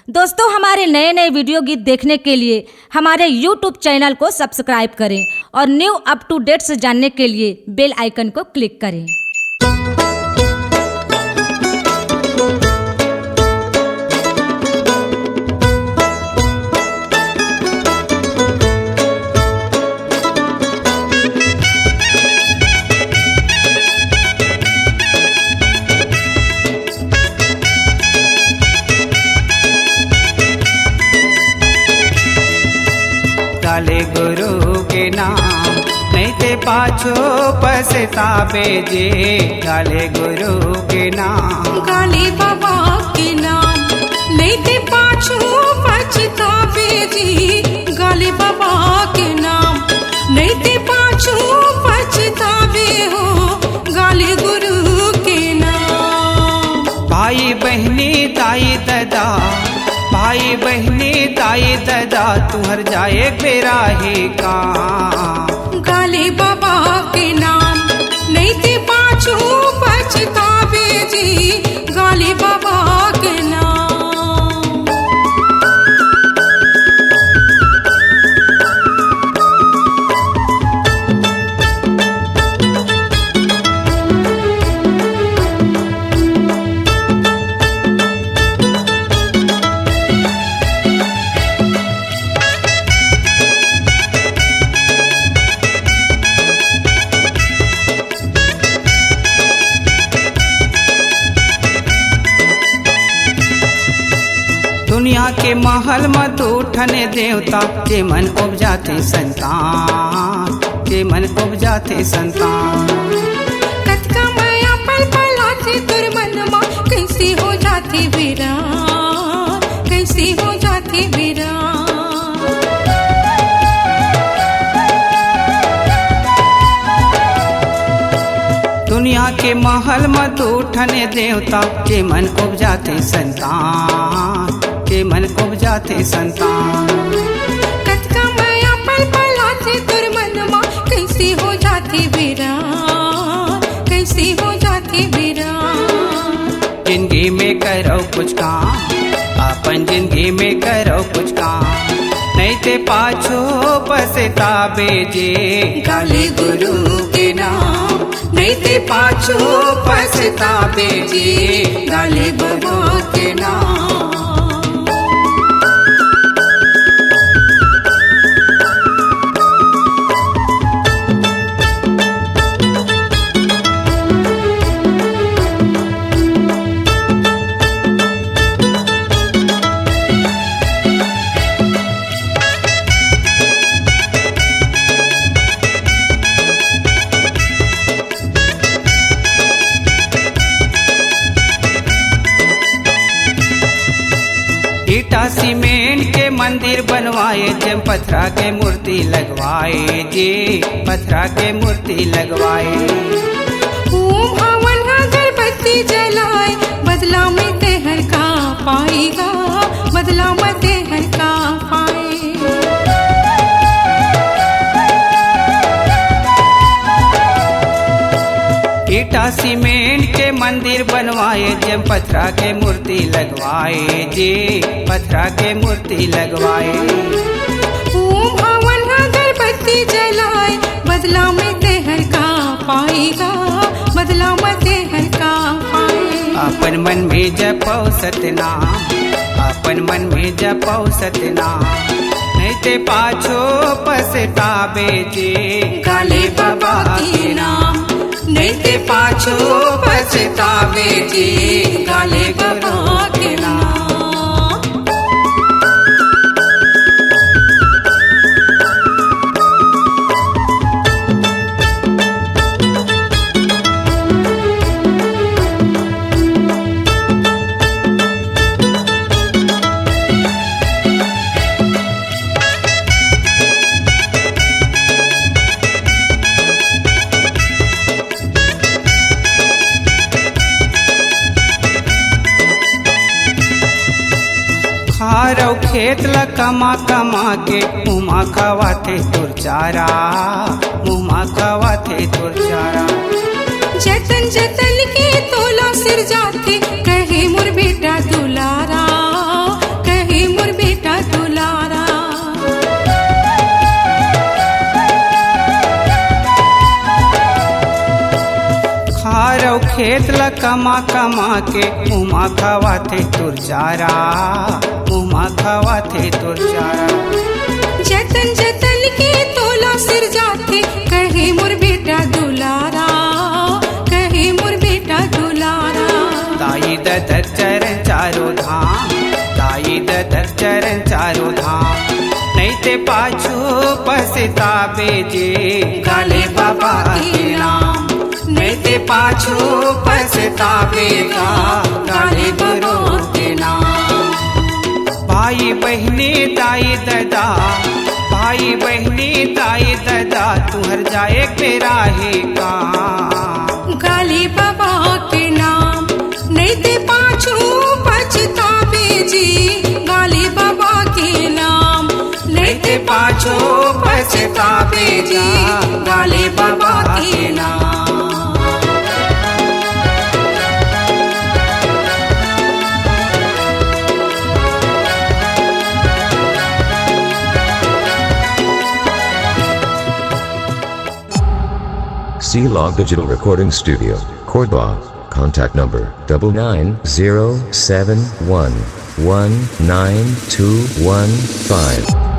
दोस्तों, हमारे नए नए वीडियो गीत देखने के लिए हमारे YouTube चैनल को सब्सक्राइब करें और न्यू अप टू डेट्स जानने के लिए बेल आइकन को क्लिक करें। गाले गुरु के नाम नहीं ते पाछो पछतावे जे। गाले गुरु के नाम, गाले बाबा के नाम नहीं ते पाछो पछतावे जी। गाले बाबा के नाम नहीं ते पाछो पछतावे हो। गाले गुरु के नाम। भाई बहनी ताई दादा, भाई बहनी ताई दादा तुहर जाए बेरा ही का। गाले बाबा के नाम नहीं ते पाछो पछतावे जी। गाले बाबा के नाम। दुनिया के महल में तो ठने देवता के मन उपजाते संतान, के मन उपजाते संतान। कतका माया पल पलाते तुर मनमा कैसे हो जाते वीरान, कैसे हो जाते वीरान। दुनिया के महल में तो ठने देवता के मन उपजाते संतान, के मन उपजाते संतान। कतका माया पल पलाते तुर मनमा कैसे हो जाते वीरान, कैसे हो जाते वीरान। जिंदगी में करो कुछ काम, अपन जिंदगी में करो कुछ काम नहीं ते पाछो पछतावे जे। गाले गुरु के नाम नहीं ते पाछो पछतावे जे। गाले बाबा के नाम। ईटा सीमेंट के मंदिर बनवाए जे, पत्थरा के मूर्ति लगवाए जे। पत्थरा के मूर्ति लगवाए। ओम हवन अगरबत्ती जलाए बदला में तेहर का पाएगा, बदला में तेहर का पाए। ईटा सीमेंट के मंदिर बनवाए जे, पत्थरा के मूर्ति लगवाए जे। पत्थरा के मूर्ति लगवाए। ओम हवन अगरबत्ती जलाए बदला में तेहर का पाएगा, बदला में तेहर का पाए। अपन मन में जपो सतनाम, अपन मन में जपो सतनाम नहीं ते पाछो पछतावे जे। गाले बाबा के नाम नहीं ते पाछो पछतावे जे। गाले बाबा के नाम। खारव खेत ला कमा कमा के मुँह खवाते तुर चारा, मुँह खवाते तुर चारा। जतन जतन के तोला सिर जाते कहे मोर बेटा दुलारा, कहे खेत ला कमा कमा के उमा खवा थे तुर चारा, उमा खवा थे तुर चारा। जतन जतन के तोला सिर जाते, कहे मोर बेटा दुलारा, कहे मोर बेटा दुलारा। ताई ददर चरण चारो धाम, ताई ददर चरण चारो धाम, नहीं ते पाछू पछतावे जे गाले बाबा के नाम, नहीं ते पाछू पछतावेगा गाले गुरु के नाम। भाई बहनी ताई ददा, भाई बहनी ताई ददा, तुहर जाए तेरा है काम। गाले बाबा के नाम, नहीं ते पाछू पछतावे जी, गाले बाबा के नाम, नहीं ते पाछू पछतावे जी गाले बाबा के नाम। C-Log Digital Recording Studio, Cordoba. Contact number 99071192115.